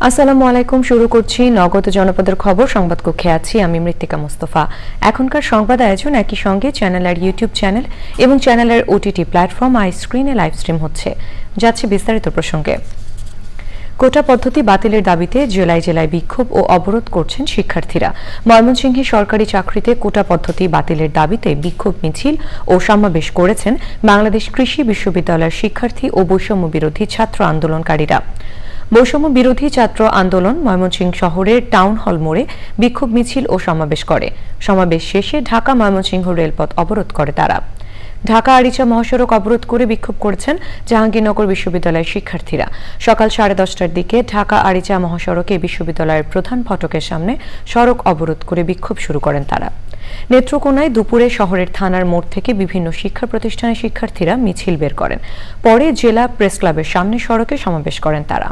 আসসালামু আলাইকুম। শুরু করছি নগদ জনপদের খবর। সংবাদ কক্ষে আছি আমি মৃত্তিকা মোস্তফা। এখনকার সংবাদ আয়োজন একই সঙ্গে চ্যানেলের ইউটিউব চ্যানেল এবং চ্যানেলের ওটিটি প্ল্যাটফর্ম আই স্ক্রিনে লাইভ স্ট্রিম হচ্ছে। যাচ্ছে বিস্তারিত প্রসঙ্গে। কোটা পদ্ধতি বাতিলের দাবিতে জেলায় জেলায় বিক্ষোভ ও অবরোধ করছেন শিক্ষার্থীরা। ময়মনসিংহে সরকারি চাকরিতে কোটা পদ্ধতি বাতিলের দাবিতে বিক্ষোভ মিছিল ও সমাবেশ করেছেন বাংলাদেশ কৃষি বিশ্ববিদ্যালয়ের শিক্ষার্থী ও বৈষম্য বিরোধী ছাত্র আন্দোলনকারীরা। বৈষম্য বিরোধী ছাত্র আন্দোলন ময়মনসিংহ শহরের টাউন হল মোড়ে বিক্ষোভ মিছিল ও সমাবেশ করে। সমাবেশ শেষে ঢাকা ময়মনসিংহ রেলপথ অবরোধ করে তারা। ঢাকা আরিচা মহাসড়ক অবরোধ করে বিক্ষোভ করেছেন জাহাঙ্গীরনগর বিশ্ববিদ্যালয়ের শিক্ষার্থীরা। সকাল 10:30টার দিকে ঢাকা আরিচা মহাসড়কে বিশ্ববিদ্যালয়ের প্রধান ফটকের সামনে সড়ক অবরোধ করে বিক্ষোভ শুরু করেন তারা। নেত্রকোনায় দুপুরে শহরের থানার মোড় থেকে বিভিন্ন শিক্ষা প্রতিষ্ঠানের শিক্ষার্থীরা মিছিল বের করেন। পরে জেলা প্রেস ক্লাবের সামনে সড়কে সমাবেশ করেন তারা।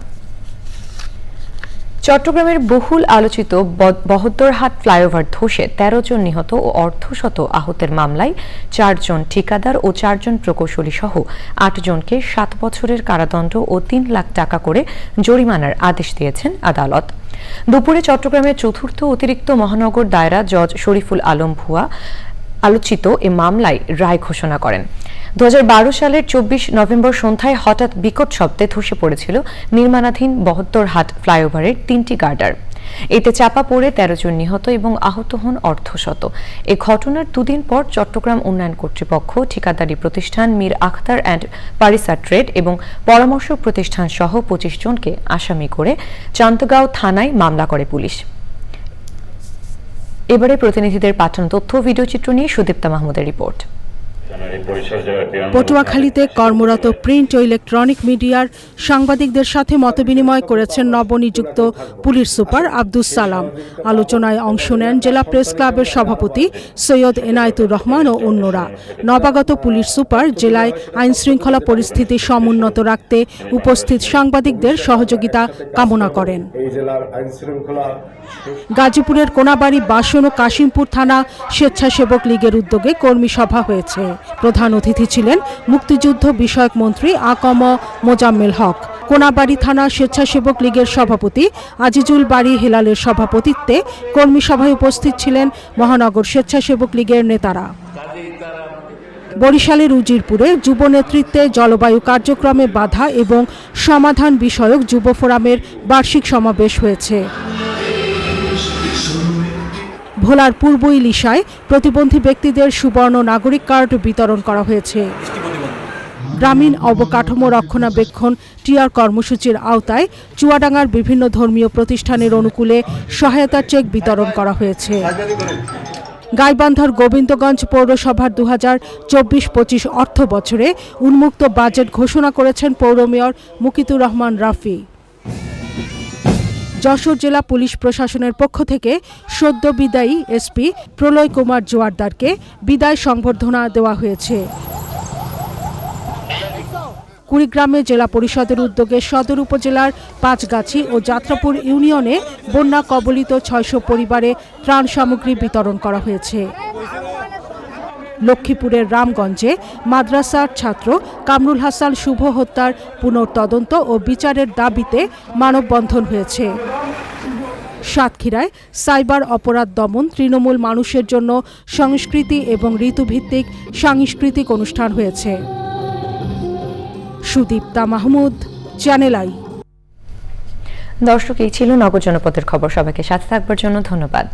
চট্টগ্রামের বহুল আলোচিত বহদ্দরহাট ফ্লাইওভার ধসে 13 জন নিহত ও অর্ধশত আহতের মামলায় 4 জন ঠিকাদার ও 4 জন প্রকৌশলী সহ 8 জনকে 7 বছরের কারাদণ্ড ও 3 লাখ টাকা করে জরিমানার আদেশ দিয়েছেন আদালত। দুপুরে চট্টগ্রামের চতুর্থ অতিরিক্ত মহানগর দায়রা জজ শরীফুল আলম ভুয়া আলোচিত এ মামলায় রায় ঘোষণা করেন। 2012 সালের 24 নভেম্বর সন্ধ্যায় হঠাৎ বিকট শব্দে ধসে পড়েছিল নির্মাণাধীন বহদ্দরহাট ফ্লাইওভারের 3টি গার্ডার। এতে চাপা পড়ে 13 জন নিহত এবং আহত হন অর্ধশত। এ ঘটনার দুদিন পর চট্টগ্রাম উন্নয়ন কর্তৃপক্ষ, ঠিকাদারি প্রতিষ্ঠান মীর আখতার অ্যান্ড পারিসা ট্রেড এবং পরামর্শ প্রতিষ্ঠান সহ 25 জনকে আসামি করে চান্দগাঁও থানায় মামলা করে পুলিশ। এবারে প্রতিনিধিদের পাঠানো তথ্য ভিডিও চিত্র নিয়ে সুদীপ্তা মাহমুদের রিপোর্ট। পটুয়াখালীতে কর্মরত প্রিন্ট ও ইলেকট্রনিক মিডিয়ার সাংবাদিকদের সাথে মতবিনিময় করেছেন নবনিযুক্ত পুলিশ সুপার আব্দুস সালাম। আলোচনায় অংশ নেন জেলা প্রেস ক্লাবের সভাপতি সৈয়দ এনায়েতুর রহমান ও অন্যরা। নবাগত পুলিশ সুপার জেলায় আইন শৃঙ্খলা পরিস্থিতি সমুন্নত রাখতে উপস্থিত সাংবাদিকদের সহযোগিতা কামনা করেন। গাজীপুরের কোনাবাড়ি, বাসন ও কাশিমপুর থানা স্বেচ্ছাসেবক লীগের উদ্যোগে কর্মী সভা হয়েছে। প্রধান অতিথি ছিলেন মুক্তিযুদ্ধ বিষয়ক মন্ত্রী আকম মোজাম্মেল হক। কোনাবাড়ি থানা স্বেচ্ছাসেবক লীগের সভাপতি আজিজুল বাড়ি হেলালের সভাপতিত্বে কর্মী সভায় উপস্থিত ছিলেন মহানগর স্বেচ্ছাসেবক লীগের নেতারা। বরিশালের উজিরপুরে যুব নেতৃত্বে জলবায়ু কার্যক্রমে বাধা এবং সমাধান বিষয়ক যুব ফোরামের বার্ষিক সমাবেশ হয়েছে। ভোলার পূর্ব ইলিশায় প্রতিবন্ধী ব্যক্তিদের সুবর্ণ নাগরিক কার্ড বিতরণ করা হয়েছে। গ্রামীণ অবকাঠামো রক্ষণাবেক্ষণ টিআর কর্মসূচির আওতায় চুয়াডাঙ্গার বিভিন্ন ধর্মীয় প্রতিষ্ঠানের অনুকূলে সহায়তার চেক বিতরণ করা হয়েছে। গাইবান্ধার গোবিন্দগঞ্জ পৌরসভার 2024-25 অর্থ বছরে উন্মুক্ত বাজেট ঘোষণা করেছেন পৌর মেয়র মুকিতুর রহমান রাফি। যশোর জেলা পুলিশ প্রশাসনের পক্ষ থেকে সদ্য বিদায়ী এসপি প্রলয় কুমার জোয়ারদারকে বিদায় সংবর্ধনা দেওয়া হয়েছে। কুড়িগ্রামে জেলা পরিষদের উদ্যোগে সদর উপজেলার পাঁচগাছি ও যাত্রাপুর ইউনিয়নে বন্যা কবলিত 600 পরিবারে ত্রাণ সামগ্রী বিতরণ করা হয়েছে। লক্ষ্মীপুরের রামগঞ্জে মাদ্রাসার ছাত্র কামরুল হাসান শুভ হত্যার পুনঃতদন্ত ও বিচারের দাবিতে মানববন্ধন হয়েছে। সাতক্ষীরায় সাইবার অপরাধ দমন তৃণমূল মানুষের জন্য সংস্কৃতি এবং ঋতুভিত্তিক সাংস্কৃতিক অনুষ্ঠান হয়েছে। Sudipta Mahmud, channel I. দর্শক, এই ছিল নগর জনপদের খবর। সবাইকে সাথে থাকবার জন্য ধন্যবাদ।